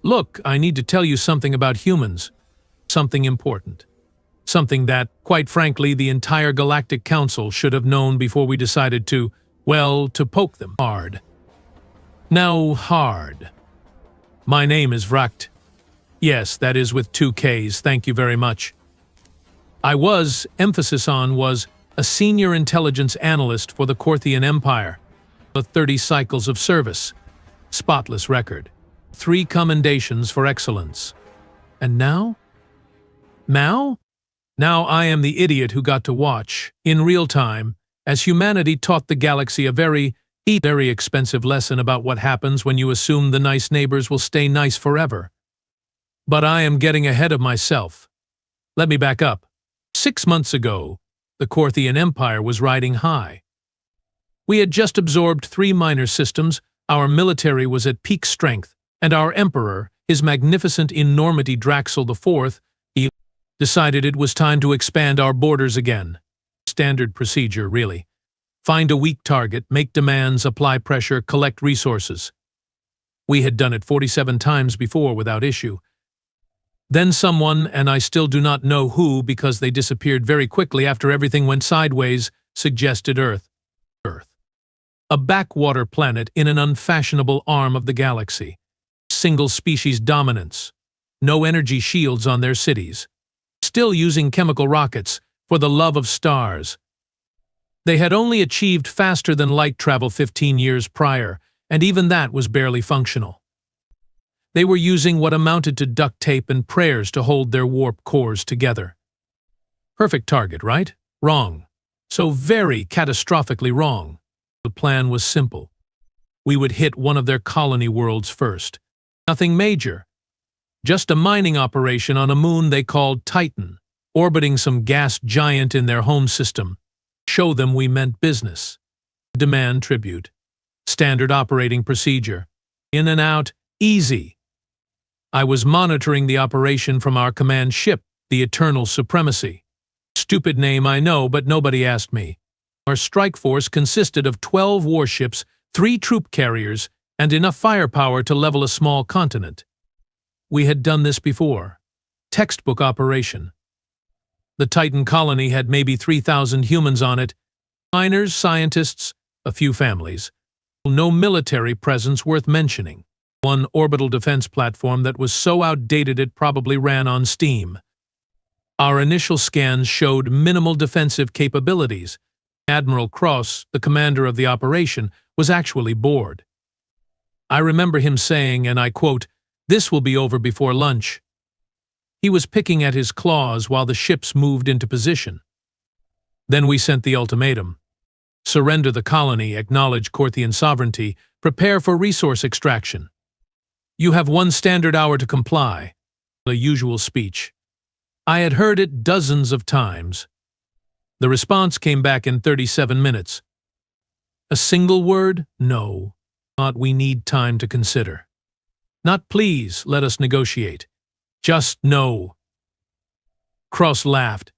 Look, I need to tell you something about humans. Something important. Something that, quite frankly, the entire Galactic Council should have known before we decided to, well, to poke them hard. Now, hard. My name is Vracht. Yes, that is with 2 Ks, thank you very much. I was, emphasis on was, a senior intelligence analyst for the Korthian Empire. 30 cycles of service. Spotless record. 3 commendations for excellence. And now? Now? Now I am the idiot who got to watch, in real time, as humanity taught the galaxy a very expensive lesson about what happens when you assume the nice neighbors will stay nice forever. But I am getting ahead of myself. Let me back up. 6 months ago, the Korthian Empire was riding high. We had just absorbed 3 minor systems, our military was at peak strength, and our emperor, His Magnificent Enormity Draxel IV, he decided it was time to expand our borders again. Standard procedure, really. Find a weak target, make demands, apply pressure, collect resources. We had done it 47 times before without issue. Then someone, and I still do not know who because they disappeared very quickly after everything went sideways, suggested Earth. A backwater planet in an unfashionable arm of the galaxy. Single species dominance. No energy shields on their cities. Still using chemical rockets, for the love of stars. They had only achieved faster than light travel 15 years prior, and even that was barely functional. They were using what amounted to duct tape and prayers to hold their warp cores together. Perfect target, right? Wrong. So very catastrophically wrong. The plan was simple. We would hit one of their colony worlds first. Nothing major. Just a mining operation on a moon they called Titan, orbiting some gas giant in their home system. Show them we meant business. Demand tribute. Standard operating procedure. In and out, easy. I was monitoring the operation from our command ship, the Eternal Supremacy. Stupid name, I know, but nobody asked me. Our strike force consisted of 12 warships, 3 troop carriers, and enough firepower to level a small continent. We had done this before. Textbook operation. The Titan colony had maybe 3,000 humans on it. Miners, scientists, a few families. No military presence worth mentioning. One orbital defense platform that was so outdated it probably ran on steam. Our initial scans showed minimal defensive capabilities. Admiral Cross, the commander of the operation, was actually bored. I remember him saying, and I quote, "This will be over before lunch." He was picking at his claws while the ships moved into position. Then we sent the ultimatum. Surrender the colony, acknowledge Korthian sovereignty, prepare for resource extraction. You have 1 standard hour to comply. The usual speech. I had heard it dozens of times. The response came back in 37 minutes. A single word? No. Not we need time to consider. Not please, let us negotiate. Just no. Cross laughed.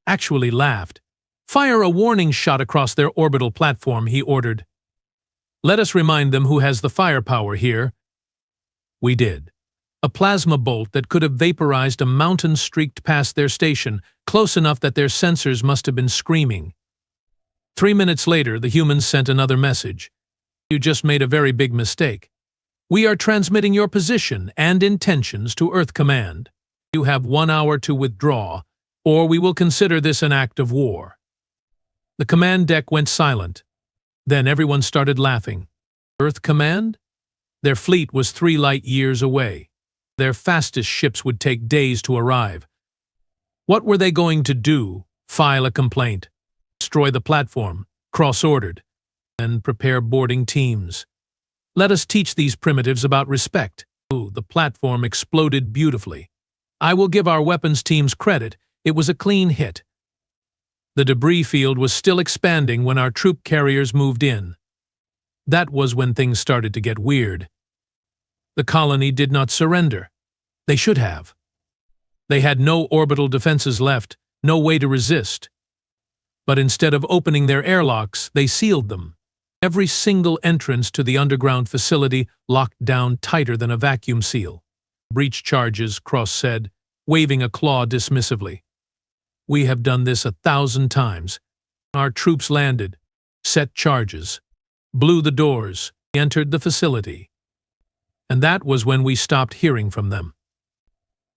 Actually laughed. Fire a warning shot across their orbital platform, he ordered. Let us remind them who has the firepower here. We did. A plasma bolt that could have vaporized a mountain streaked past their station, close enough that their sensors must have been screaming. 3 minutes later, the humans sent another message. You just made a very big mistake. We are transmitting your position and intentions to Earth Command. You have 1 hour to withdraw, or we will consider this an act of war. The command deck went silent. Then everyone started laughing. Earth Command? Their fleet was 3 light years away. Their fastest ships would take days to arrive. What were they going to do? File a complaint. Destroy the platform. Cross-ordered. And prepare boarding teams. Let us teach these primitives about respect. Ooh, the platform exploded beautifully. I will give our weapons teams credit. It was a clean hit. The debris field was still expanding when our troop carriers moved in. That was when things started to get weird. The colony did not surrender. They should have. They had no orbital defenses left, no way to resist. But instead of opening their airlocks, they sealed them. Every single entrance to the underground facility locked down tighter than a vacuum seal. Breach charges, Cross said, waving a claw dismissively. We have done this 1,000 times. Our troops landed, set charges, blew the doors, entered the facility. And that was when we stopped hearing from them.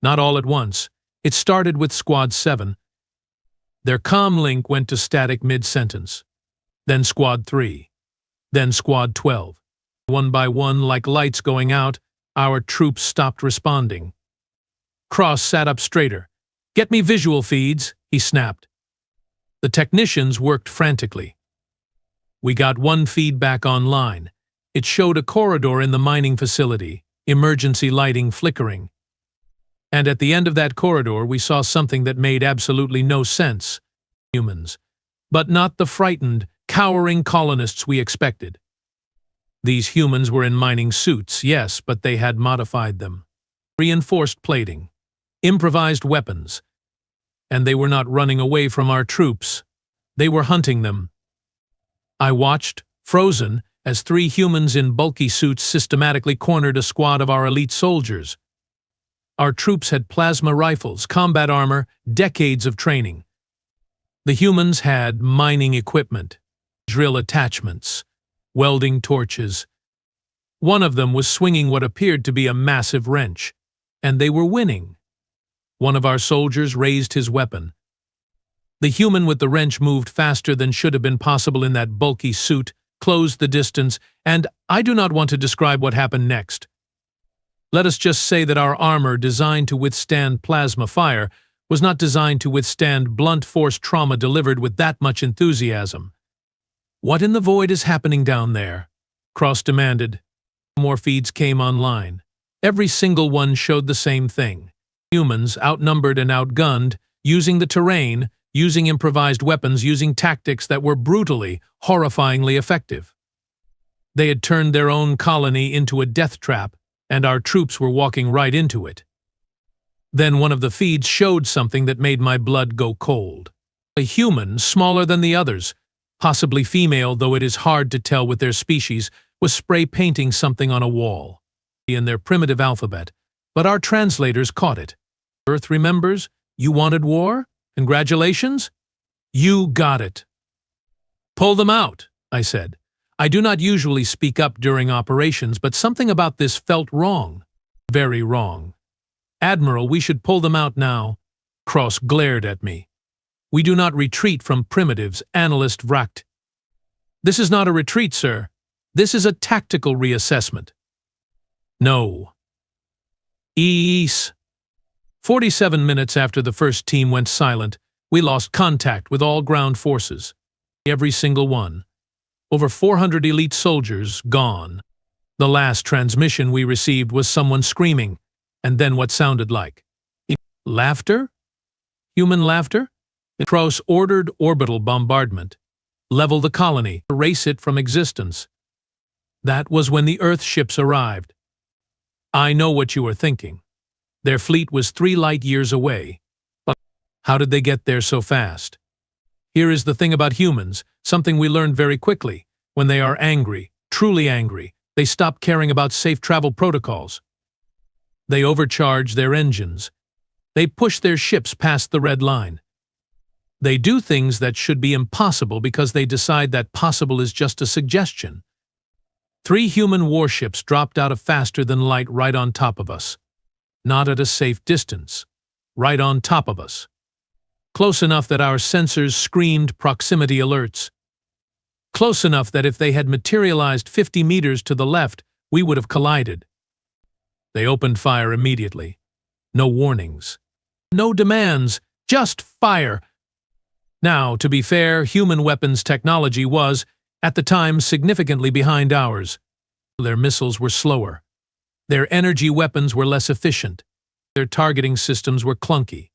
Not all at once. It started with Squad 7. Their comm link went to static mid-sentence. Then Squad 3. Then Squad 12. One by one, like lights going out, our troops stopped responding. Cross sat up straighter. Get me visual feeds, he snapped. The technicians worked frantically. We got one feed back online. It showed a corridor in the mining facility, emergency lighting flickering. And at the end of that corridor, we saw something that made absolutely no sense. Humans. But not the frightened, cowering colonists we expected. These humans were in mining suits, yes, but they had modified them. Reinforced plating. Improvised weapons. And they were not running away from our troops. They were hunting them. I watched, frozen, as 3 humans in bulky suits systematically cornered a squad of our elite soldiers. Our troops had plasma rifles, combat armor, decades of training. The humans had mining equipment, drill attachments, welding torches. One of them was swinging what appeared to be a massive wrench, and they were winning. One of our soldiers raised his weapon. The human with the wrench moved faster than should have been possible in that bulky suit, closed the distance, and I do not want to describe what happened next. Let us just say that our armor, designed to withstand plasma fire, was not designed to withstand blunt force trauma delivered with that much enthusiasm. What in the void is happening down there? Cross demanded. More feeds came online. Every single one showed the same thing. Humans, outnumbered and outgunned, using the terrain, using improvised weapons, using tactics that were brutally, horrifyingly effective. They had turned their own colony into a death trap, and our troops were walking right into it. Then one of the feeds showed something that made my blood go cold. A human, smaller than the others, possibly female, though it is hard to tell with their species, was spray painting something on a wall in their primitive alphabet, but our translators caught it. Earth remembers? You wanted war? Congratulations? You got it. Pull them out, I said. I do not usually speak up during operations, but something about this felt wrong. Very wrong. Admiral, we should pull them out now. Cross glared at me. We do not retreat from primitives, analyst Vracht. This is not a retreat, sir. This is a tactical reassessment. No. 47 minutes after the first team went silent, we lost contact with all ground forces. Every single one. Over 400 elite soldiers gone. The last transmission we received was someone screaming, and then what sounded like laughter? Human laughter? Cross ordered orbital bombardment. Level the colony, erase it from existence. That was when the Earth ships arrived. I know what you are thinking. Their fleet was 3 light years away. But how did they get there so fast? Here is the thing about humans, something we learned very quickly. When they are angry, truly angry, they stop caring about safe travel protocols. They overcharge their engines. They push their ships past the red line. They do things that should be impossible because they decide that possible is just a suggestion. 3 human warships dropped out of faster than light right on top of us. Not at a safe distance. Right on top of us. Close enough that our sensors screamed proximity alerts. Close enough that if they had materialized 50 meters to the left, we would have collided. They opened fire immediately. No warnings. No demands. Just fire. Now, to be fair, human weapons technology was, at the time, significantly behind ours. Their missiles were slower. Their energy weapons were less efficient. Their targeting systems were clunky.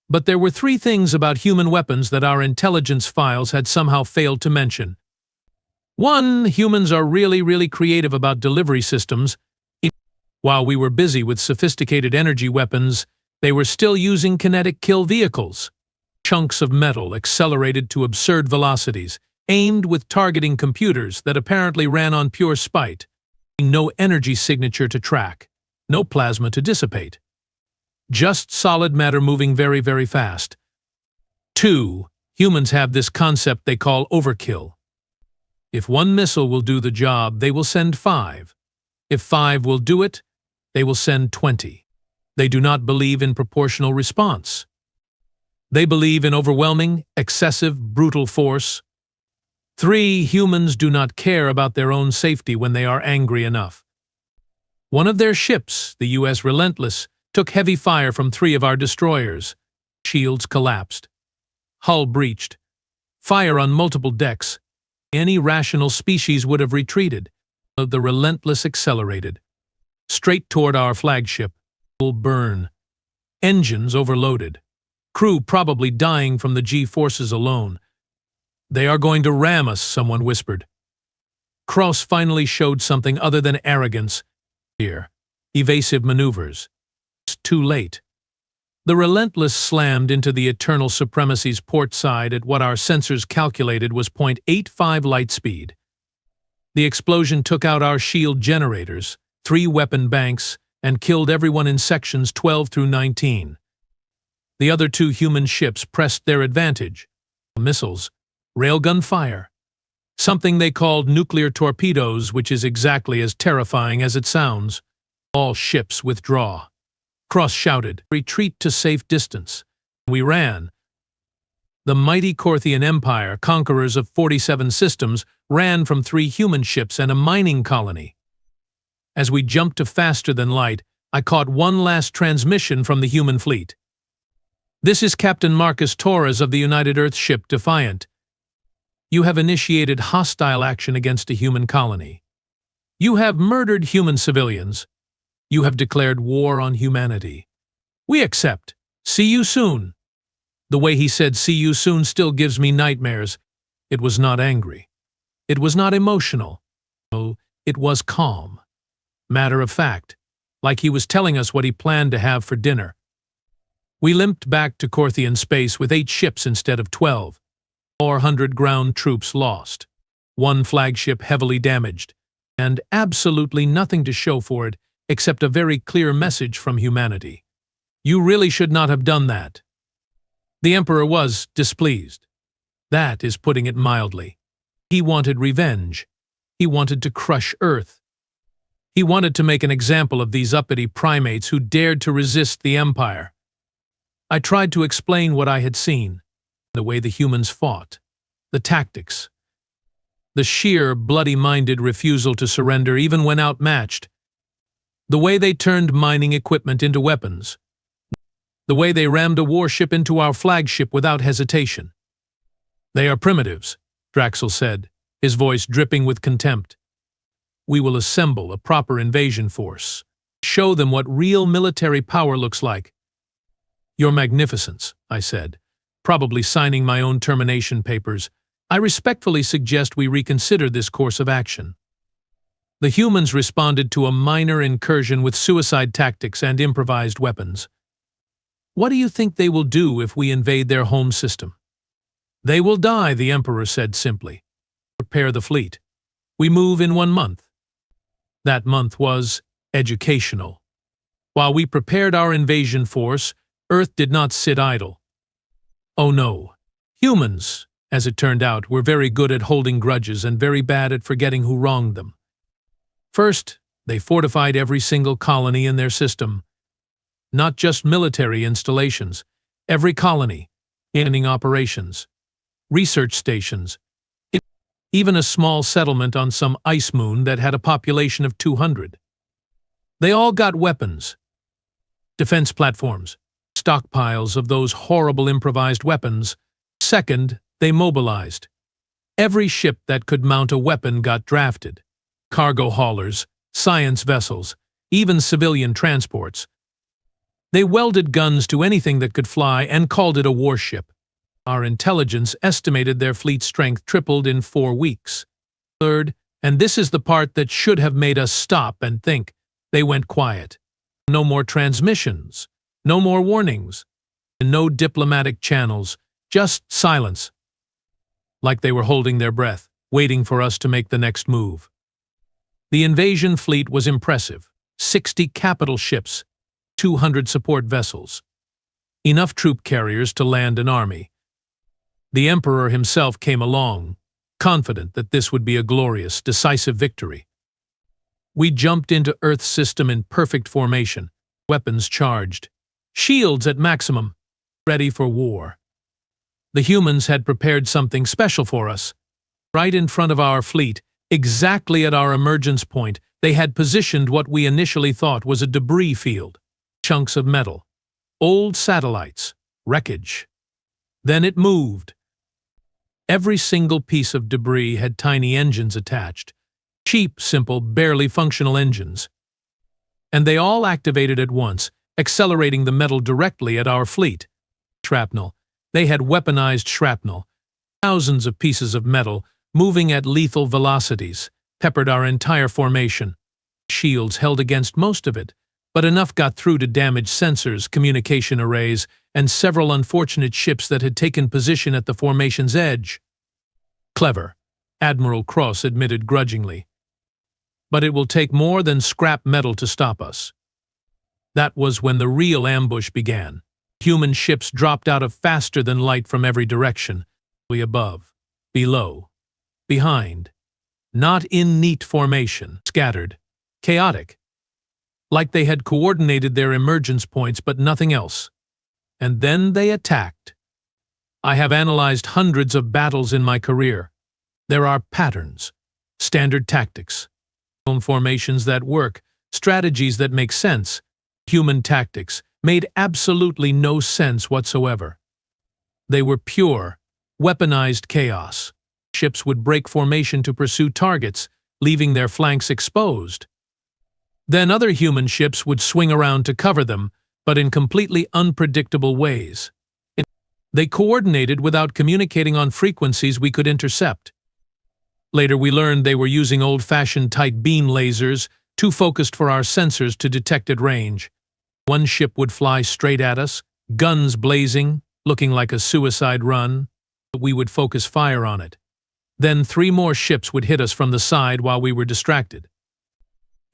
But there were 3 things about human weapons that our intelligence files had somehow failed to mention. 1, humans are really creative about delivery systems. While we were busy with sophisticated energy weapons, they were still using kinetic kill vehicles. Chunks of metal accelerated to absurd velocities, aimed with targeting computers that apparently ran on pure spite. No energy signature to track. no plasma to dissipate. Just solid matter moving very, very fast. 2. Humans have this concept they call overkill. If one missile will do the job, they will send 5. If 5 will do it, they will send 20. They do not believe in proportional response. They believe in overwhelming, excessive, brutal force. 3. Humans do not care about their own safety when they are angry enough. One of their ships, the U.S. Relentless, took heavy fire from 3 of our destroyers. Shields collapsed. Hull breached. Fire on multiple decks. Any rational species would have retreated. The Relentless accelerated. Straight toward our flagship. Full burn. Engines overloaded. Crew probably dying from the G-forces alone. "They are going to ram us," someone whispered. Cross finally showed something other than arrogance. Here. Evasive maneuvers. It's too late. The Relentless slammed into the Eternal Supremacy's port side at what our sensors calculated was 0.85 light speed. The explosion took out our shield generators, 3 weapon banks, and killed everyone in sections 12 through 19. The other 2 human ships pressed their advantage. Missiles, railgun fire. Something they called nuclear torpedoes, which is exactly as terrifying as it sounds. All ships withdraw. Cross shouted, "Retreat to safe distance." We ran. The mighty Korthian Empire, conquerors of 47 systems, ran from 3 human ships and a mining colony. As we jumped to faster than light, I caught one last transmission from the human fleet. "This is Captain Marcus Torres of the United Earth ship Defiant. You have initiated hostile action against a human colony. You have murdered human civilians. You have declared war on humanity. We accept. See you soon." The way he said "see you soon" still gives me nightmares. It was not angry. It was not emotional. Oh, it was calm. Matter of fact, like he was telling us what he planned to have for dinner. We limped back to Korthian space with 8 ships instead of 12. 400 ground troops lost. 1 flagship heavily damaged. And absolutely nothing to show for it except a very clear message from humanity. You really should not have done that. The Emperor was displeased. That is putting it mildly. He wanted revenge. He wanted to crush Earth. He wanted to make an example of these uppity primates who dared to resist the Empire. I tried to explain what I had seen, the way the humans fought, the tactics, the sheer, bloody-minded refusal to surrender even when outmatched, the way they turned mining equipment into weapons, the way they rammed a warship into our flagship without hesitation. "They are primitives," Draxel said, his voice dripping with contempt. "We will assemble a proper invasion force, show them what real military power looks like." "Your Magnificence," I said, probably signing my own termination papers, "I respectfully suggest we reconsider this course of action." The humans responded to a minor incursion with suicide tactics and improvised weapons. "What do you think they will do if we invade their home system?" "They will die," the Emperor said simply. "Prepare the fleet. We move in 1 month." That month was educational. While we prepared our invasion force, Earth did not sit idle. Oh no. Humans, as it turned out, were very good at holding grudges and very bad at forgetting who wronged them. First, they fortified every single colony in their system. Not just military installations, every colony, mining operations, research stations, even a small settlement on some ice moon that had a population of 200. They all got weapons, defense platforms, stockpiles of those horrible improvised weapons. Second, they mobilized. Every ship that could mount a weapon got drafted. Cargo haulers, science vessels, even civilian transports. They welded guns to anything that could fly and called it a warship. Our intelligence estimated their fleet strength tripled in 4 weeks. Third, and this is the part that should have made us stop and think, they went quiet. No more transmissions, no more warnings, and no diplomatic channels, just silence. Like they were holding their breath, waiting for us to make the next move. The invasion fleet was impressive. 60 capital ships, 200 support vessels. Enough troop carriers to land an army. The Emperor himself came along, confident that this would be a glorious, decisive victory. We jumped into Earth's system in perfect formation, weapons charged, shields at maximum, ready for war. The humans had prepared something special for us. Right in front of our fleet, exactly at our emergence point, they had positioned what we initially thought was a debris field. Chunks of metal, old satellites, wreckage. Then it moved. Every single piece of debris had tiny engines attached. Cheap, simple, barely functional engines. And they all activated at once, accelerating the metal directly at our fleet. Shrapnel. They had weaponized shrapnel. Thousands of pieces of metal, moving at lethal velocities, peppered our entire formation. Shields held against most of it, but enough got through to damage sensors, communication arrays, and several unfortunate ships that had taken position at the formation's edge. Clever, Admiral Cross admitted grudgingly. But it will take more than scrap metal to stop us. That was when the real ambush began. Human ships dropped out of faster than light from every direction, above, below, behind, not in neat formation, scattered, chaotic, like they had coordinated their emergence points but nothing else. And then they attacked. I have analyzed hundreds of battles in my career. There are patterns, standard tactics, formations that work, strategies that make sense. Human tactics made absolutely no sense whatsoever. They were pure, weaponized chaos. Ships would break formation to pursue targets, leaving their flanks exposed. Then other human ships would swing around to cover them, but in completely unpredictable ways. They coordinated without communicating on frequencies we could intercept. Later we learned they were using old-fashioned tight beam lasers, too focused for our sensors to detect at range. One ship would fly straight at us, guns blazing, looking like a suicide run. We would focus fire on it. Then 3 more ships would hit us from the side while we were distracted.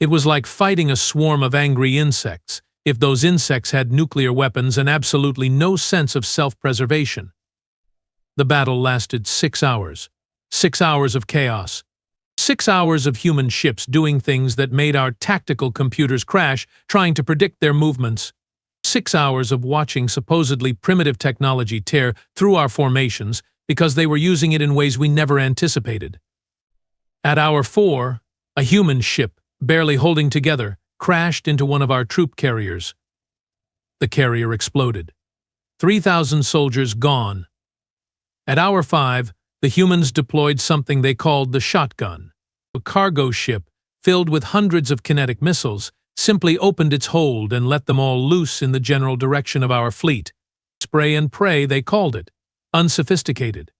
It was like fighting a swarm of angry insects, if those insects had nuclear weapons and absolutely no sense of self-preservation. The battle lasted 6 hours. 6 hours of chaos. 6 hours of human ships doing things that made our tactical computers crash, trying to predict their movements. 6 hours of watching supposedly primitive technology tear through our formations because they were using it in ways we never anticipated. At hour 4, a human ship, barely holding together, crashed into one of our troop carriers. The carrier exploded. 3,000 soldiers gone. At hour 5, the humans deployed something they called the shotgun. A cargo ship, filled with hundreds of kinetic missiles, simply opened its hold and let them all loose in the general direction of our fleet. Spray and pray, they called it. Unsophisticated.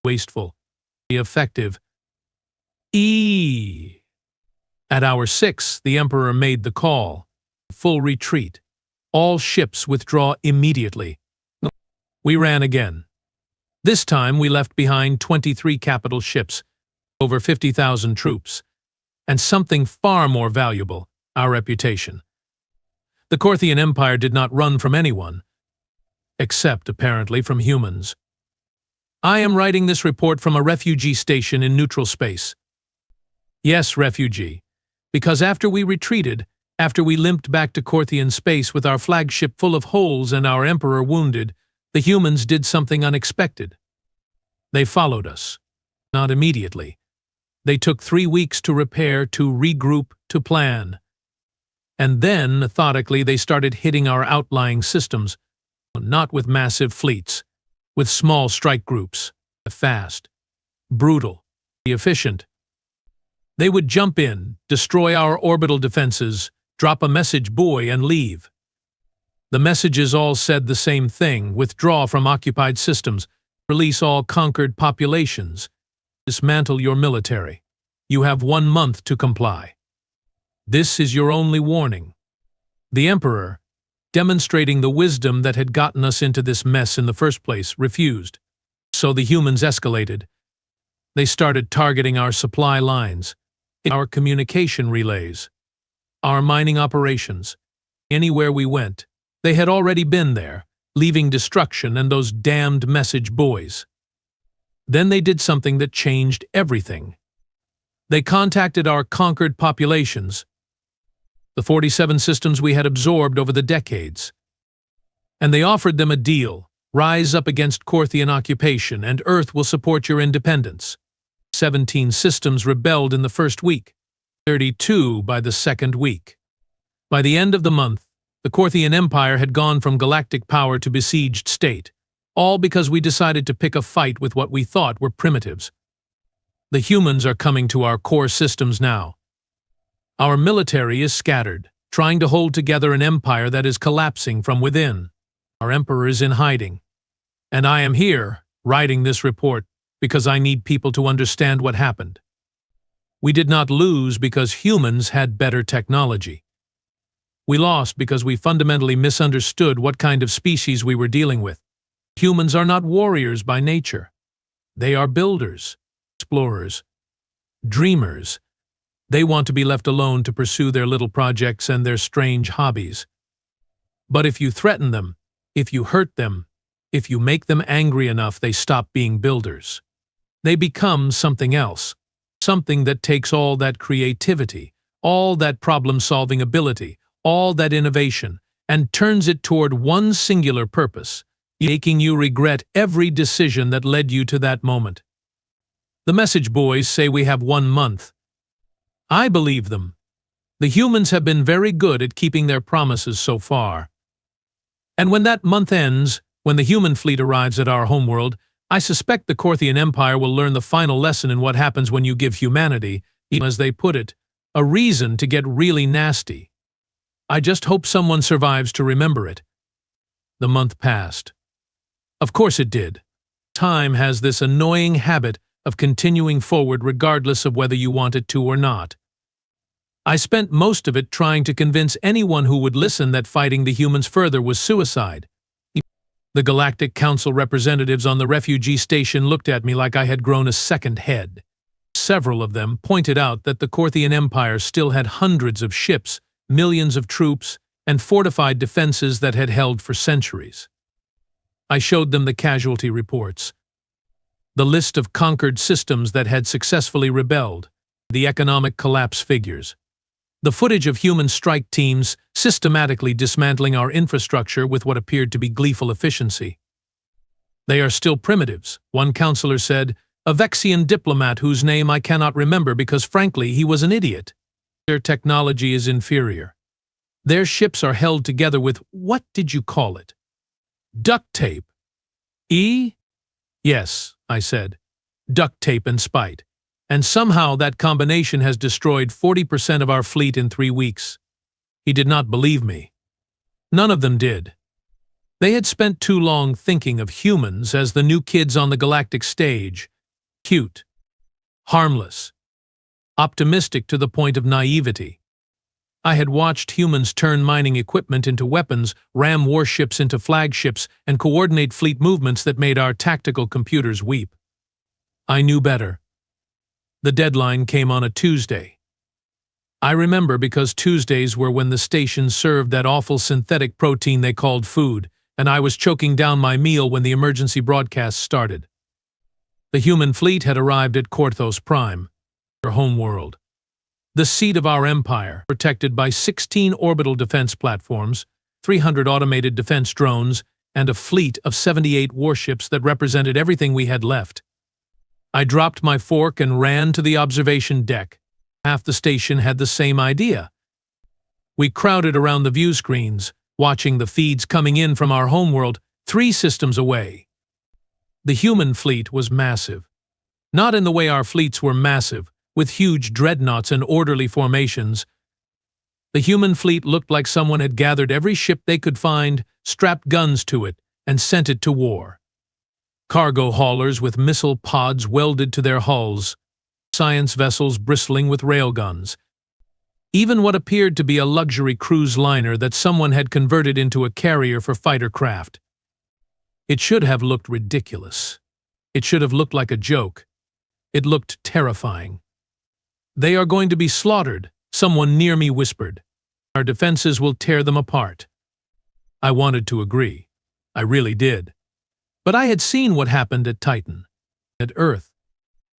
Wasteful. Effective. At hour 6, the Emperor made the call. Full retreat. All ships withdraw immediately. We ran again. This time we left behind 23 capital ships, over 50,000 troops, and something far more valuable, our reputation. The Corthian Empire did not run from anyone, except, apparently, from humans. I am writing this report from a refugee station in neutral space. Yes, refugee, because after we retreated, after we limped back to Corthian space with our flagship full of holes and our Emperor wounded, the humans did something unexpected. They followed us. Not immediately. They took 3 weeks to repair, to regroup, to plan. And then, methodically, they started hitting our outlying systems, not with massive fleets, with small strike groups, fast, brutal, efficient. They would jump in, destroy our orbital defenses, drop a message buoy and leave. The messages all said the same thing: withdraw from occupied systems, release all conquered populations, dismantle your military. You have 1 month to comply. This is your only warning. The Emperor, demonstrating the wisdom that had gotten us into this mess in the first place, refused. So the humans escalated. They started targeting our supply lines, our communication relays. Our mining operations. Anywhere we went, they had already been there, leaving destruction and those damned message boys. Then they did something that changed everything. They contacted our conquered populations, the 47 systems we had absorbed over the decades. And they offered them a deal: rise up against Corthian occupation, and Earth will support your independence. 17 systems rebelled in the first week, 32 by the second week. By the end of the month, the Corthian Empire had gone from galactic power to besieged state, all because we decided to pick a fight with what we thought were primitives. The humans are coming to our core systems now. Our military is scattered, trying to hold together an empire that is collapsing from within. Our emperor is in hiding. And I am here, writing this report, because I need people to understand what happened. We did not lose because humans had better technology. We lost because we fundamentally misunderstood what kind of species we were dealing with. Humans are not warriors by nature. They are builders, explorers, dreamers. They want to be left alone to pursue their little projects and their strange hobbies. But if you threaten them, if you hurt them, if you make them angry enough, they stop being builders. They become something else, something that takes all that creativity, all that problem-solving ability, all that innovation, and turns it toward one singular purpose, making you regret every decision that led you to that moment. The message boys say we have 1 month. I believe them. The humans have been very good at keeping their promises so far. And when that month ends, when the human fleet arrives at our homeworld, I suspect the Corthian Empire will learn the final lesson in what happens when you give humanity, as they put it, a reason to get really nasty. I just hope someone survives to remember it. The month passed. Of course it did. Time has this annoying habit of continuing forward regardless of whether you want it to or not. I spent most of it trying to convince anyone who would listen that fighting the humans further was suicide. The Galactic Council representatives on the refugee station looked at me like I had grown a second head. Several of them pointed out that the Corthian Empire still had hundreds of ships, millions of troops, and fortified defenses that had held for centuries. I showed them the casualty reports, the list of conquered systems that had successfully rebelled, the economic collapse figures, the footage of human strike teams systematically dismantling our infrastructure with what appeared to be gleeful efficiency. They are still primitives, one counselor said, a Vexian diplomat whose name I cannot remember because frankly he was an idiot. Their technology is inferior. Their ships are held together with, what did you call it? Duct tape. Yes, I said. Duct tape and spite. And somehow that combination has destroyed 40% of our fleet in 3 weeks. He did not believe me. None of them did. They had spent too long thinking of humans as the new kids on the galactic stage. Cute. Harmless. Optimistic to the point of naivety. I had watched humans turn mining equipment into weapons, ram warships into flagships, and coordinate fleet movements that made our tactical computers weep. I knew better. The deadline came on a Tuesday. I remember because Tuesdays were when the station served that awful synthetic protein they called food, and I was choking down my meal when the emergency broadcast started. The human fleet had arrived at Korthos Prime, our homeworld. The seat of our empire, protected by 16 orbital defense platforms, 300 automated defense drones, and a fleet of 78 warships that represented everything we had left. I dropped my fork and ran to the observation deck. Half the station had the same idea. We crowded around the view screens, watching the feeds coming in from our homeworld 3 systems away. The human fleet was massive. Not in the way our fleets were massive, with huge dreadnoughts and orderly formations. The human fleet looked like someone had gathered every ship they could find, strapped guns to it, and sent it to war. Cargo haulers with missile pods welded to their hulls, science vessels bristling with railguns, even what appeared to be a luxury cruise liner that someone had converted into a carrier for fighter craft. It should have looked ridiculous. It should have looked like a joke. It looked terrifying. They are going to be slaughtered, someone near me whispered. Our defenses will tear them apart. I wanted to agree. I really did. But I had seen what happened at Titan, at Earth,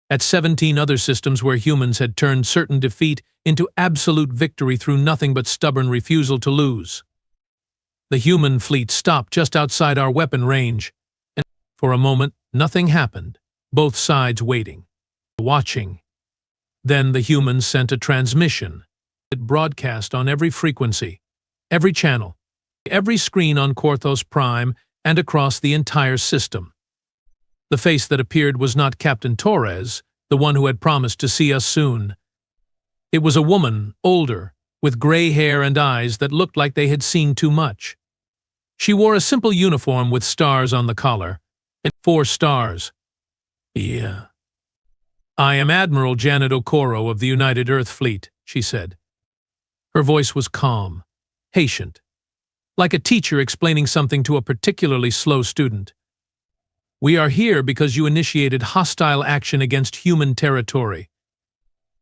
at 17 other systems where humans had turned certain defeat into absolute victory through nothing but stubborn refusal to lose. The human fleet stopped just outside our weapon range, and for a moment, nothing happened, both sides waiting, watching. Then the humans sent a transmission. It broadcast on every frequency, every channel, every screen on Korthos Prime, and across the entire system. The face that appeared was not Captain Torres, the one who had promised to see us soon. It was a woman, older, with gray hair and eyes that looked like they had seen too much. She wore a simple uniform with stars on the collar, and 4 stars. Yeah. I am Admiral Janet Okoro of the United Earth Fleet, she said. Her voice was calm, patient, like a teacher explaining something to a particularly slow student. We are here because you initiated hostile action against human territory.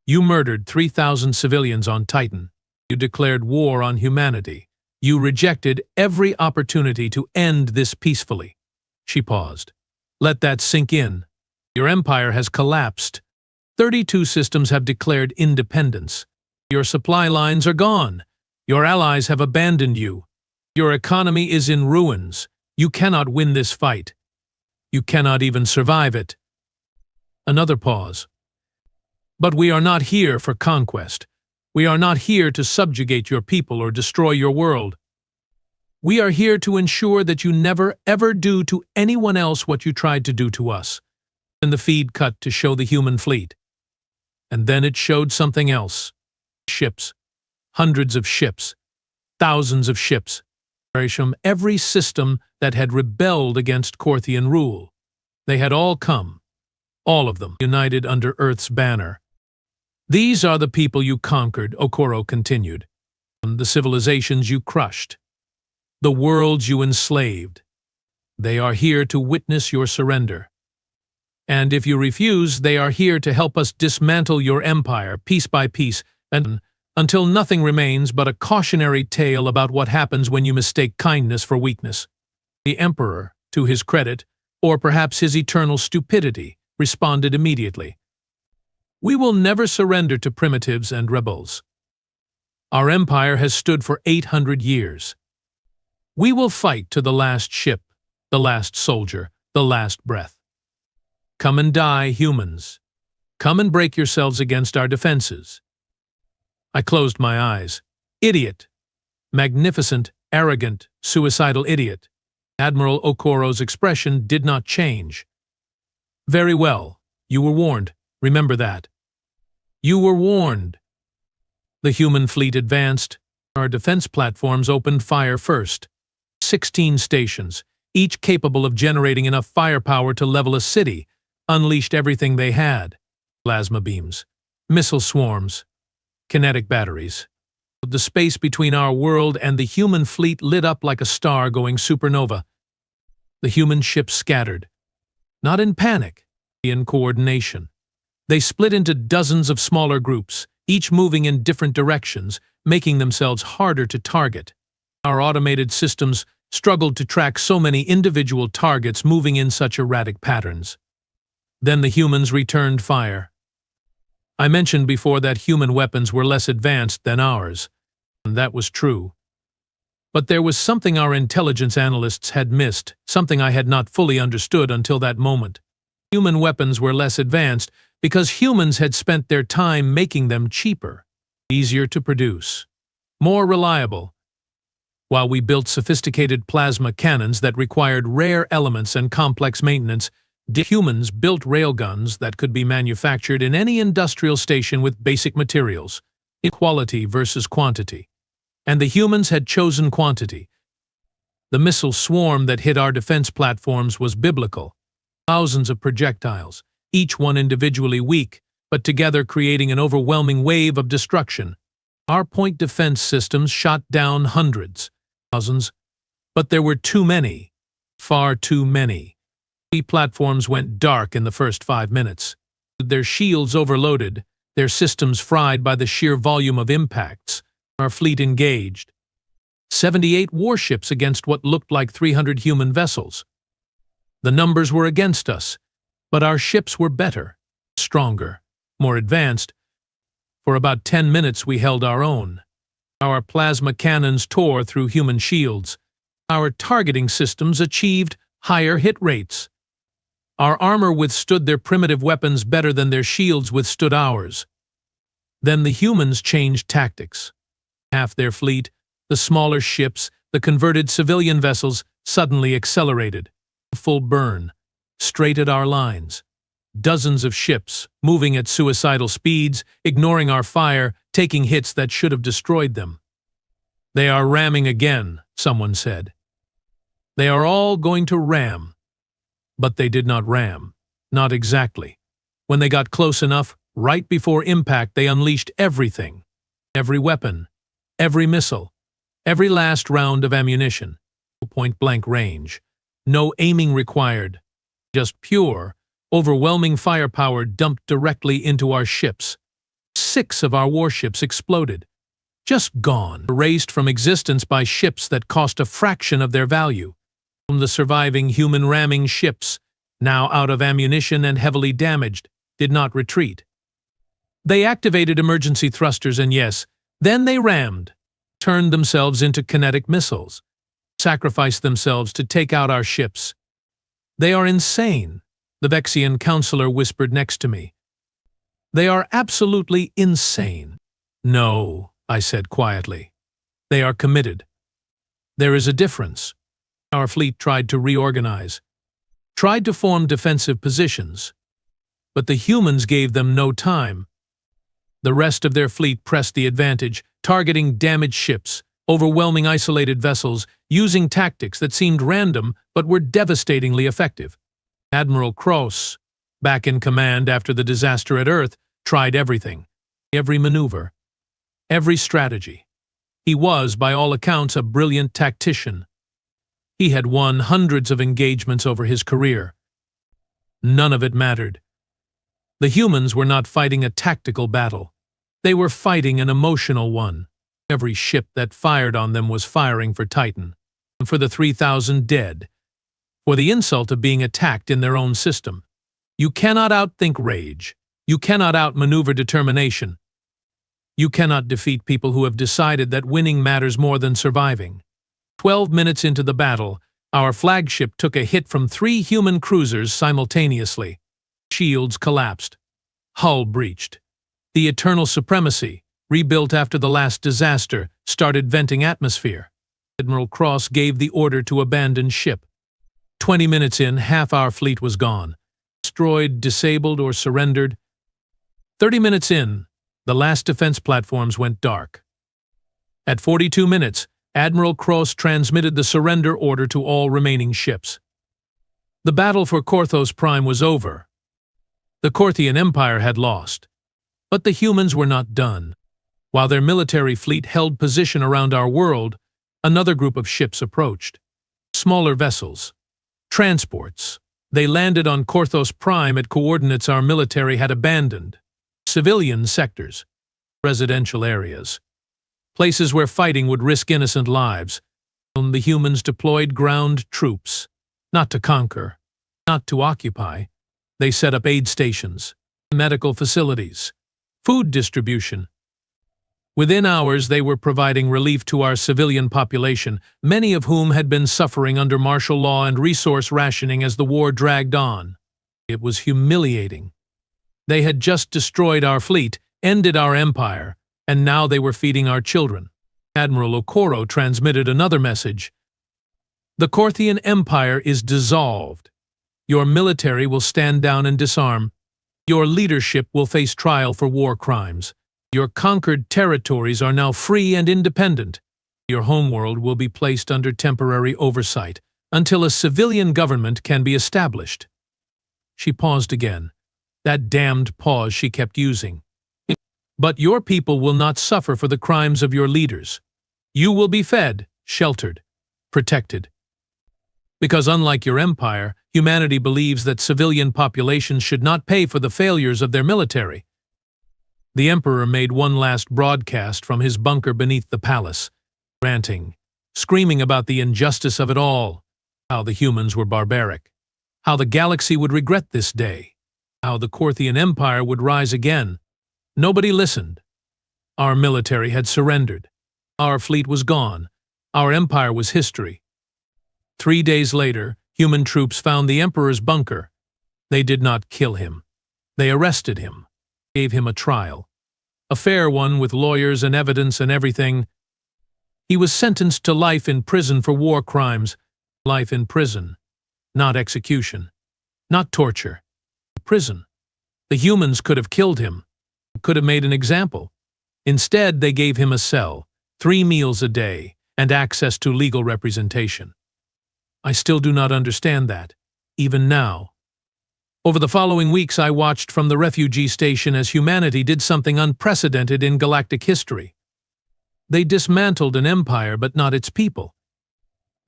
You murdered 3,000 civilians on Titan. You declared war on humanity. You rejected every opportunity to end this peacefully. She paused. Let that sink in. Your empire has collapsed. 32 systems have declared independence. Your supply lines are gone. Your allies have abandoned you. Your economy is in ruins. You cannot win this fight. You cannot even survive it. Another pause. But we are not here for conquest. We are not here to subjugate your people or destroy your world. We are here to ensure that you never ever do to anyone else what you tried to do to us. And the feed cut to show the human fleet. And then it showed something else. Ships. Hundreds of ships. Thousands of ships. From every system that had rebelled against Korthian rule. They had all come. All of them united under Earth's banner. These are the people you conquered, Okoro continued. The civilizations you crushed. The worlds you enslaved. They are here to witness your surrender. And if you refuse, they are here to help us dismantle your empire piece by piece, and until nothing remains but a cautionary tale about what happens when you mistake kindness for weakness. The Emperor, to his credit, or perhaps his eternal stupidity, responded immediately. We will never surrender to primitives and rebels. Our empire has stood for 800 years. We will fight to the last ship, the last soldier, the last breath. Come and die, humans. Come and break yourselves against our defenses. I closed my eyes. Idiot. Magnificent, arrogant, suicidal idiot. Admiral Okoro's expression did not change. Very well. You were warned. Remember that. You were warned. The human fleet advanced. Our defense platforms opened fire first. 16 stations, each capable of generating enough firepower to level a city, unleashed everything they had. Plasma beams, missile swarms, kinetic batteries. The space between our world and the human fleet lit up like a star going supernova. The human ships scattered. Not in panic, in coordination. They split into dozens of smaller groups, each moving in different directions, making themselves harder to target. Our automated systems struggled to track so many individual targets moving in such erratic patterns. Then the humans returned fire. I mentioned before that human weapons were less advanced than ours. And that was true. But there was something our intelligence analysts had missed, something I had not fully understood until that moment. Human weapons were less advanced because humans had spent their time making them cheaper, easier to produce, more reliable. While we built sophisticated plasma cannons that required rare elements and complex maintenance, humans built railguns that could be manufactured in any industrial station with basic materials, quality versus quantity. And the humans had chosen quantity. The missile swarm that hit our defense platforms was biblical. Thousands of projectiles, each one individually weak, but together creating an overwhelming wave of destruction. Our point defense systems shot down hundreds, thousands, but there were too many, far too many. The platforms went dark in the first 5 minutes. Their shields overloaded, their systems fried by the sheer volume of impacts. Our fleet engaged. 78 warships against what looked like 300 human vessels. The numbers were against us, but our ships were better, stronger, more advanced. For about 10 minutes we held our own. Our plasma cannons tore through human shields. Our targeting systems achieved higher hit rates. Our armor withstood their primitive weapons better than their shields withstood ours. Then the humans changed tactics. Half their fleet, the smaller ships, the converted civilian vessels, suddenly accelerated. Full burn, straight at our lines. Dozens of ships, moving at suicidal speeds, ignoring our fire, taking hits that should have destroyed them. "They are ramming again," someone said. "They are all going to ram." But they did not ram. Not exactly. When they got close enough, right before impact, they unleashed everything. Every weapon, every missile, every last round of ammunition. Point-blank range. No aiming required. Just pure, overwhelming firepower dumped directly into our ships. 6 of our warships exploded. Just gone. Erased from existence by ships that cost a fraction of their value. The surviving human ramming ships, now out of ammunition and heavily damaged, did not retreat. They activated emergency thrusters and yes, then they rammed, turned themselves into kinetic missiles, sacrificed themselves to take out our ships. "They are insane," the Vexian counselor whispered next to me. "They are absolutely insane." "No," I said quietly. "They are committed. There is a difference." Our fleet tried to reorganize, tried to form defensive positions, but the humans gave them no time. The rest of their fleet pressed the advantage, targeting damaged ships, overwhelming isolated vessels, using tactics that seemed random but were devastatingly effective. Admiral Cross, back in command after the disaster at Earth, tried everything, every maneuver, every strategy. He was, by all accounts, a brilliant tactician. He had won hundreds of engagements over his career. None of it mattered. The humans were not fighting a tactical battle. They were fighting an emotional one. Every ship that fired on them was firing for Titan, for the 3,000 dead, for the insult of being attacked in their own system. You cannot outthink rage. You cannot outmaneuver determination. You cannot defeat people who have decided that winning matters more than surviving. 12 minutes into the battle, our flagship took a hit from 3 human cruisers simultaneously. Shields collapsed. Hull breached. The Eternal Supremacy, rebuilt after the last disaster, started venting atmosphere. Admiral Cross gave the order to abandon ship. 20 minutes in, half our fleet was gone. Destroyed, disabled, or surrendered. 30 minutes in, the last defense platforms went dark. At 42 minutes, Admiral Cross transmitted the surrender order to all remaining ships. The battle for Korthos Prime was over. The Korthian Empire had lost. But the humans were not done. While their military fleet held position around our world, another group of ships approached. Smaller vessels. Transports. They landed on Korthos Prime at coordinates our military had abandoned. Civilian sectors. Residential areas. Places where fighting would risk innocent lives. The humans deployed ground troops. Not to conquer. Not to occupy. They set up aid stations. Medical facilities. Food distribution. Within hours, they were providing relief to our civilian population, many of whom had been suffering under martial law and resource rationing as the war dragged on. It was humiliating. They had just destroyed our fleet, ended our empire, and now they were feeding our children. Admiral Okoro transmitted another message. "The Korthian Empire is dissolved. Your military will stand down and disarm. Your leadership will face trial for war crimes. Your conquered territories are now free and independent. Your homeworld will be placed under temporary oversight until a civilian government can be established." She paused again, that damned pause she kept using. "But your people will not suffer for the crimes of your leaders. You will be fed, sheltered, protected. Because unlike your empire, humanity believes that civilian populations should not pay for the failures of their military. The Emperor made one last broadcast from his bunker beneath the palace, ranting, screaming about the injustice of it all, how the humans were barbaric, how the galaxy would regret this day, how the Korthian Empire would rise again. Nobody listened. Our military had surrendered. Our fleet was gone. Our empire was history. 3 days later, human troops found the Emperor's bunker. They did not kill him. They arrested him, gave him a trial. A fair one with lawyers and evidence and everything. He was sentenced to life in prison for war crimes. Life in prison. Not execution. Not torture. Prison. The humans could have killed him. Could have made an example. Instead, they gave him a cell, 3 meals a day, and access to legal representation. I still do not understand that, even now. Over the following weeks, I watched from the refugee station as humanity did something unprecedented in galactic history. They dismantled an empire, but not its people.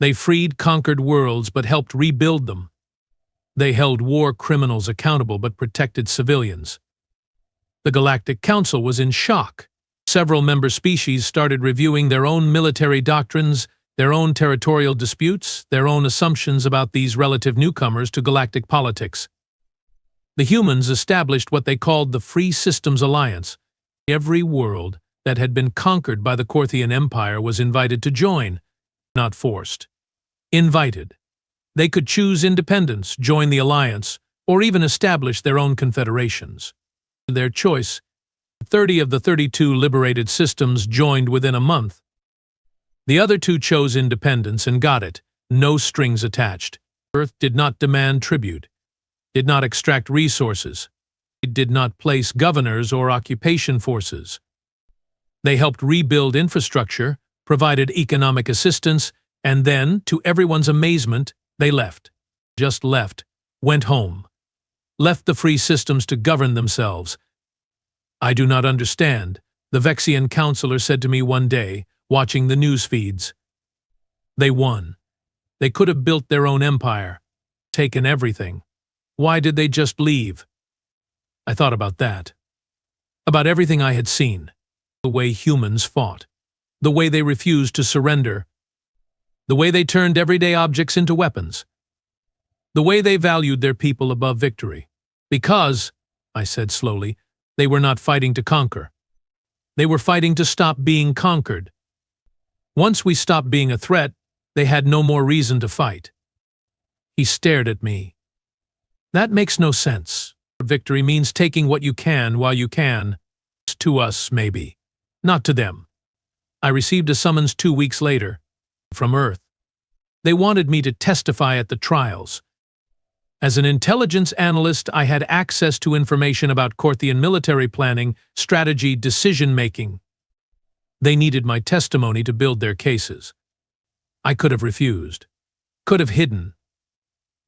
They freed conquered worlds, but helped rebuild them. They held war criminals accountable, but protected civilians. The Galactic Council was in shock. Several member species started reviewing their own military doctrines, their own territorial disputes, their own assumptions about these relative newcomers to galactic politics. The humans established what they called the Free Systems Alliance. Every world that had been conquered by the Korthian Empire was invited to join, not forced. Invited. They could choose independence, join the alliance, or even establish their own confederations. Their choice, 30 of the 32 liberated systems joined within a month. The other 2 chose independence and got it, no strings attached. Earth did not demand tribute, did not extract resources, it did not place governors or occupation forces. They helped rebuild infrastructure, provided economic assistance, and then, to everyone's amazement, they left. Just left, went home. Left the free systems to govern themselves. I do not understand, the Vexian counselor said to me one day, watching the news feeds. They won. They could have built their own empire, taken everything. Why did they just leave? I thought about that. About everything I had seen. The way humans fought. The way they refused to surrender. The way they turned everyday objects into weapons. The way they valued their people above victory. Because, I said slowly, they were not fighting to conquer. They were fighting to stop being conquered. Once we stopped being a threat, they had no more reason to fight. He stared at me. That makes no sense. Victory means taking what you can while you can. To us, maybe. Not to them. I received a summons 2 weeks later. From Earth. They wanted me to testify at the trials. As an intelligence analyst, I had access to information about Korthian military planning, strategy, decision-making. They needed my testimony to build their cases. I could have refused. Could have hidden.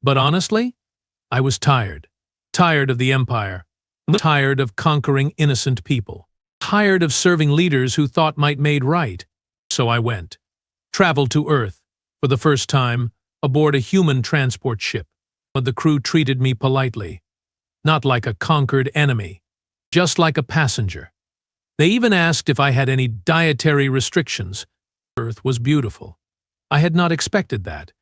But honestly, I was tired. Tired of the Empire. Tired of conquering innocent people. Tired of serving leaders who thought might made right. So I went. Traveled to Earth, for the first time, aboard a human transport ship. But the crew treated me politely. Not like a conquered enemy. Just like a passenger. They even asked if I had any dietary restrictions. Earth was beautiful. I had not expected that.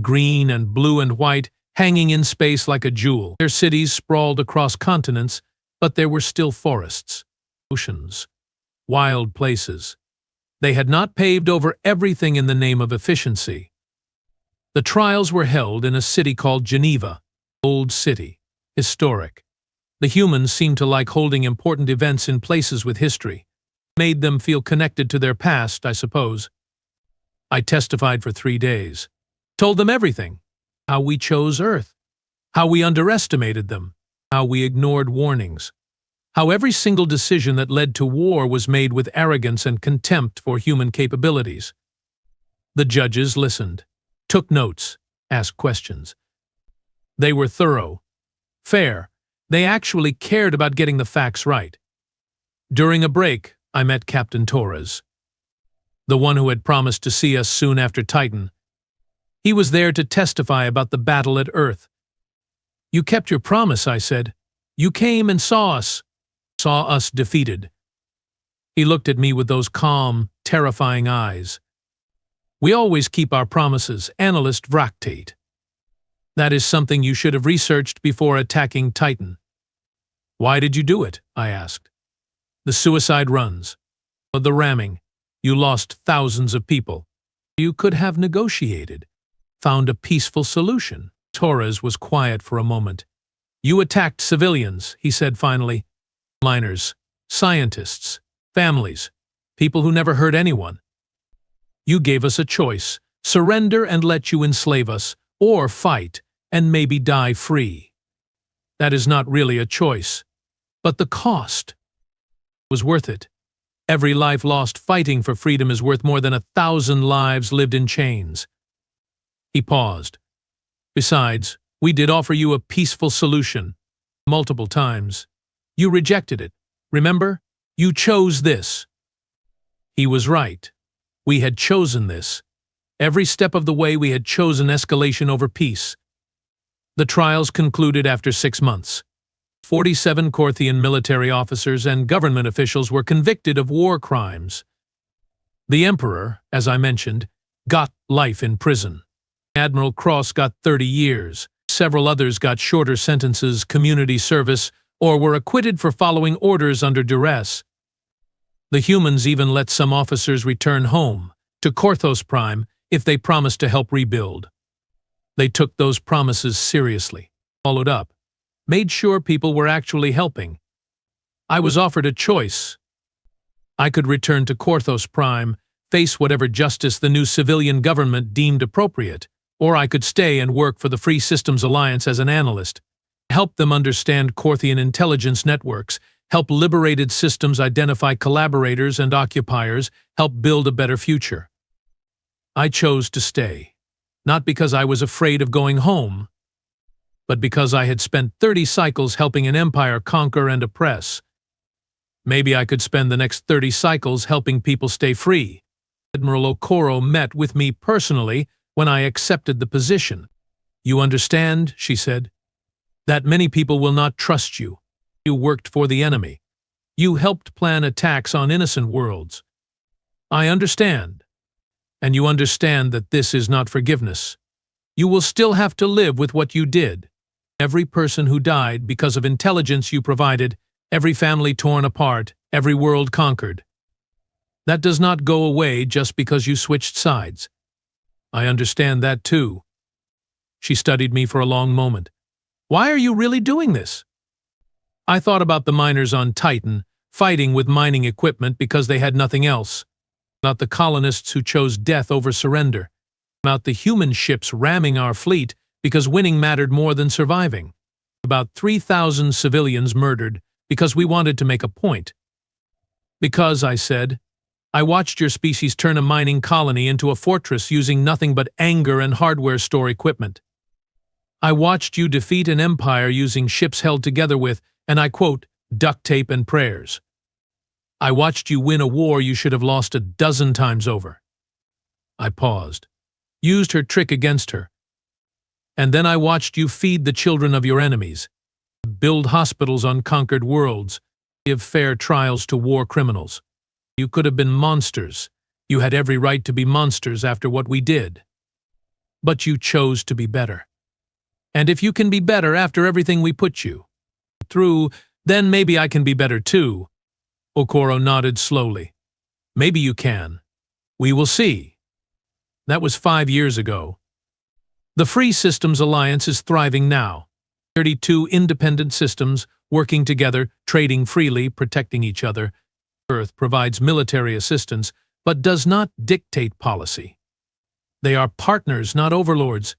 Green and blue and white, hanging in space like a jewel. Their cities sprawled across continents, but there were still forests, oceans, wild places. They had not paved over everything in the name of efficiency. The trials were held in a city called Geneva, old city, historic. The humans seemed to like holding important events in places with history. Made them feel connected to their past, I suppose. I testified for 3 days. Told them everything. How we chose Earth. How we underestimated them. How we ignored warnings. How every single decision that led to war was made with arrogance and contempt for human capabilities. The judges listened, took notes, asked questions. They were thorough, fair. They actually cared about getting the facts right. During a break, I met Captain Torres, the one who had promised to see us soon after Titan. He was there to testify about the battle at Earth. You kept your promise, I said. You came and saw us. saw us defeated. He looked at me with those calm, terrifying eyes. We always keep our promises, Analyst Vraktate. That is something you should have researched before attacking Titan. Why did you do it? I asked. The suicide runs. The ramming. You lost thousands of people. You could have negotiated. Found a peaceful solution. Torres was quiet for a moment. You attacked civilians, he said finally. Miners, scientists, families, people who never hurt anyone. You gave us a choice, surrender and let you enslave us, or fight and maybe die free. That is not really a choice, but the cost was worth it. Every life lost fighting for freedom is worth more than 1,000 lives lived in chains. He paused. Besides, we did offer you a peaceful solution. Multiple times. You rejected it. Remember? You chose this. He was right. We had chosen this. Every step of the way we had chosen escalation over peace. The trials concluded after 6 months. 47 Korthian military officers and government officials were convicted of war crimes. The Emperor, as I mentioned, got life in prison. Admiral Cross got 30 years. Several others got shorter sentences, community service, or were acquitted for following orders under duress. The humans even let some officers return home, to Korthos Prime, if they promised to help rebuild. They took those promises seriously, followed up, made sure people were actually helping. I was offered a choice. I could return to Korthos Prime, face whatever justice the new civilian government deemed appropriate, or I could stay and work for the Free Systems Alliance as an analyst, help them understand Korthian intelligence networks, help liberated systems identify collaborators and occupiers, help build a better future. I chose to stay, not because I was afraid of going home, but because I had spent 30 cycles helping an empire conquer and oppress. Maybe I could spend the next 30 cycles helping people stay free. Admiral Okoro met with me personally when I accepted the position. You understand, she said, that many people will not trust you. You worked for the enemy. You helped plan attacks on innocent worlds. I understand. And you understand that this is not forgiveness. You will still have to live with what you did. Every person who died because of intelligence you provided, every family torn apart, every world conquered. That does not go away just because you switched sides. I understand that too. She studied me for a long moment. Why are you really doing this? I thought about the miners on Titan, fighting with mining equipment because they had nothing else. About the colonists who chose death over surrender. About the human ships ramming our fleet because winning mattered more than surviving. About 3,000 civilians murdered because we wanted to make a point. Because, I said, I watched your species turn a mining colony into a fortress using nothing but anger and hardware store equipment. I watched you defeat an empire using ships held together with, and I quote, duct tape and prayers. I watched you win a war you should have lost a dozen times over. I paused, used her trick against her. And then I watched you feed the children of your enemies, build hospitals on conquered worlds, give fair trials to war criminals. You could have been monsters. You had every right to be monsters after what we did. But you chose to be better. And if you can be better after everything we put you through, then maybe I can be better too. Okoro nodded slowly. Maybe you can. We will see. That was 5 years ago. The Free Systems Alliance is thriving now. 32 independent systems, working together, trading freely, protecting each other. Earth provides military assistance, but does not dictate policy. They are partners, not overlords.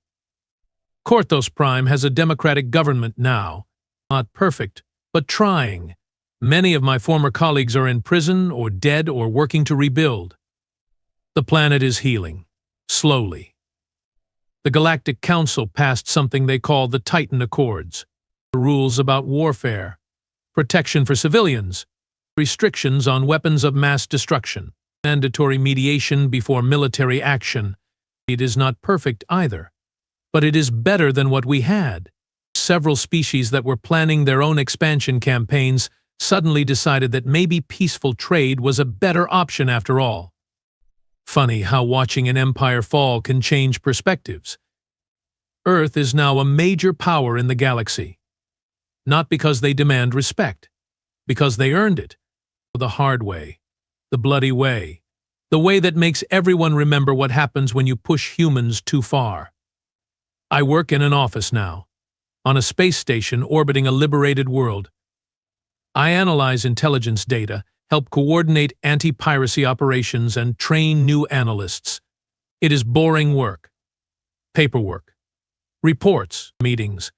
Korthos Prime has a democratic government now. Not perfect, but trying. Many of my former colleagues are in prison or dead or working to rebuild. The planet is healing, slowly. The Galactic Council passed something they call the Titan Accords. The rules about warfare, protection for civilians, restrictions on weapons of mass destruction, mandatory mediation before military action. It is not perfect either, but it is better than what we had. Several species that were planning their own expansion campaigns suddenly decided that maybe peaceful trade was a better option after all. Funny how watching an empire fall can change perspectives. Earth is now a major power in the galaxy. Not because they demand respect, because they earned it. The hard way, the bloody way, the way that makes everyone remember what happens when you push humans too far. I work in an office now, on a space station orbiting a liberated world. I analyze intelligence data, help coordinate anti-piracy operations, and train new analysts. It is boring work. Paperwork. Reports. Meetings.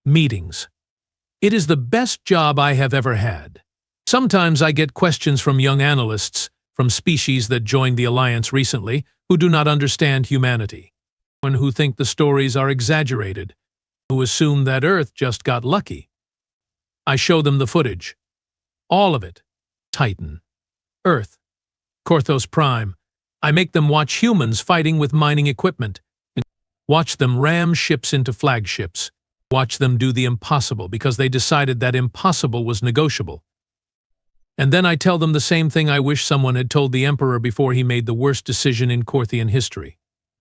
Meetings. It is the best job I have ever had. Sometimes I get questions from young analysts, from species that joined the Alliance recently, who do not understand humanity, and who think the stories are exaggerated, who assume that Earth just got lucky. I show them the footage. All of it. Titan. Earth. Korthos Prime. I make them watch humans fighting with mining equipment. Watch them ram ships into flagships. Watch them do the impossible because they decided that impossible was negotiable. And then I tell them the same thing I wish someone had told the Emperor before he made the worst decision in Korthian history.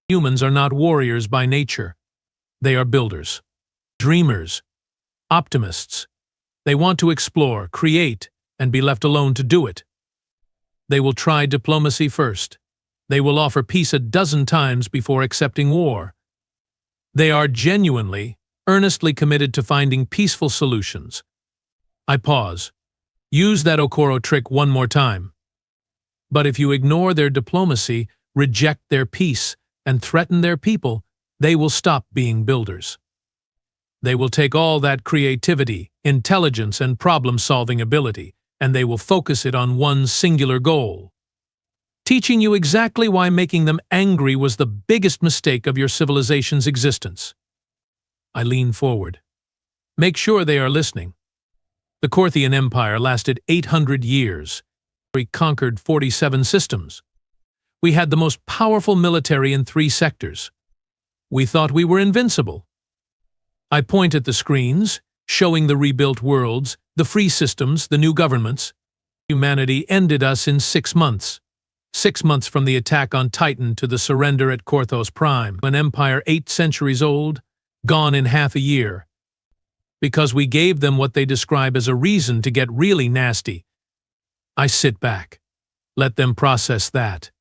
Humans are not warriors by nature. They are builders. Dreamers. Optimists. They want to explore, create, and be left alone to do it. They will try diplomacy first. They will offer peace a dozen times before accepting war. They are genuinely, earnestly committed to finding peaceful solutions. I pause. Use that Okoro trick one more time. But if you ignore their diplomacy, reject their peace, and threaten their people, they will stop being builders. They will take all that creativity, intelligence, and problem-solving ability, and they will focus it on one singular goal. Teaching you exactly why making them angry was the biggest mistake of your civilization's existence. I lean forward. Make sure they are listening. The Korthian Empire lasted 800 years. We conquered 47 systems. We had the most powerful military in 3 sectors. We thought we were invincible. I point at the screens, showing the rebuilt worlds, the free systems, the new governments. Humanity ended us in 6 months. 6 months from the attack on Titan to the surrender at Korthos Prime, an empire 8 centuries old, gone in half a year. Because we gave them what they describe as a reason to get really nasty. I sit back. Let them process that.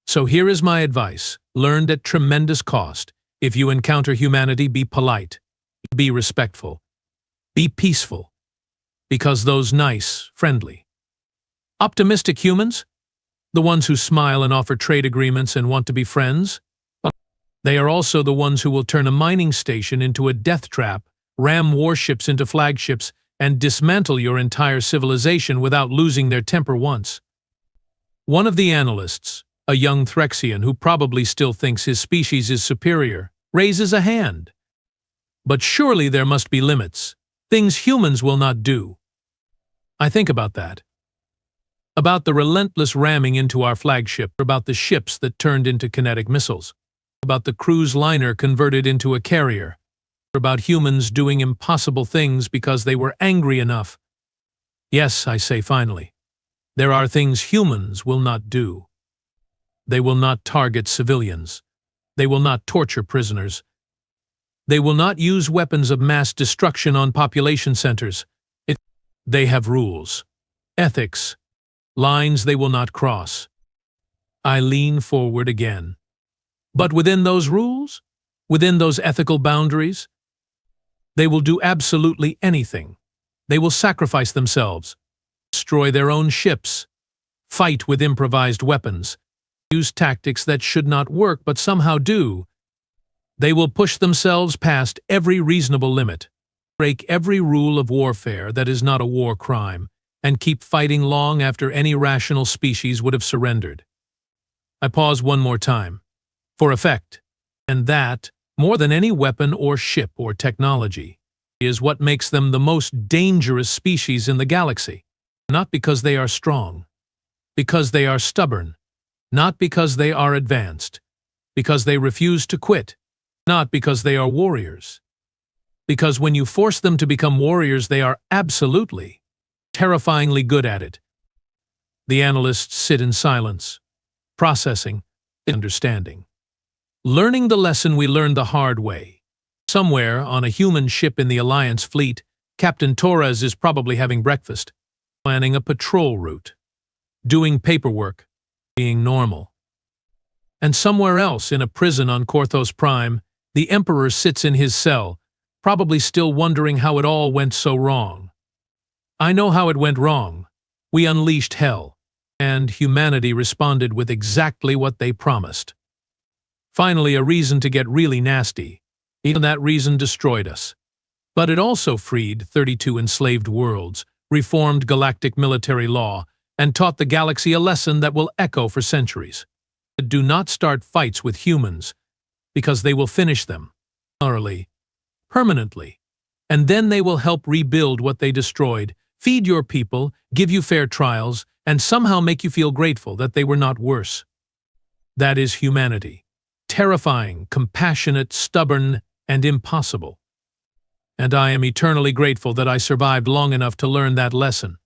So here is my advice, learned at tremendous cost. If you encounter humanity, be polite. Be respectful. Be peaceful. Because those nice, friendly, optimistic humans, the ones who smile and offer trade agreements and want to be friends, they are also the ones who will turn a mining station into a death trap, ram warships into flagships, and dismantle your entire civilization without losing their temper once. One of the analysts, a young Threxian who probably still thinks his species is superior, raises a hand. But surely there must be limits, things humans will not do. I think about that. About the relentless ramming into our flagship, about the ships that turned into kinetic missiles, about the cruise liner converted into a carrier, about humans doing impossible things because they were angry enough. Yes, I say finally, there are things humans will not do. They will not target civilians. They will not torture prisoners. They will not use weapons of mass destruction on population centers. They have rules, ethics, lines they will not cross. I lean forward again. But within those rules, within those ethical boundaries, they will do absolutely anything. They will sacrifice themselves, destroy their own ships, fight with improvised weapons, use tactics that should not work but somehow do. They will push themselves past every reasonable limit, break every rule of warfare that is not a war crime, and keep fighting long after any rational species would have surrendered. I pause one more time, for effect, and that, more than any weapon or ship or technology, is what makes them the most dangerous species in the galaxy. Not because they are strong, because they are stubborn, not because they are advanced, because they refuse to quit, not because they are warriors. Because when you force them to become warriors, they are absolutely, terrifyingly good at it. The analysts sit in silence, processing, understanding. Learning the lesson we learned the hard way. Somewhere on a human ship in the Alliance fleet, Captain Torres is probably having breakfast, planning a patrol route, doing paperwork, being normal. And somewhere else in a prison on Korthos Prime, the Emperor sits in his cell, probably still wondering how it all went so wrong. I know how it went wrong. We unleashed hell, and humanity responded with exactly what they promised. Finally, a reason to get really nasty. Even that reason destroyed us. But it also freed 32 enslaved worlds, reformed galactic military law, and taught the galaxy a lesson that will echo for centuries. Do not start fights with humans, because they will finish them, thoroughly, permanently, and then they will help rebuild what they destroyed, feed your people, give you fair trials, and somehow make you feel grateful that they were not worse. That is humanity. Terrifying, compassionate, stubborn, and impossible. And I am eternally grateful that I survived long enough to learn that lesson.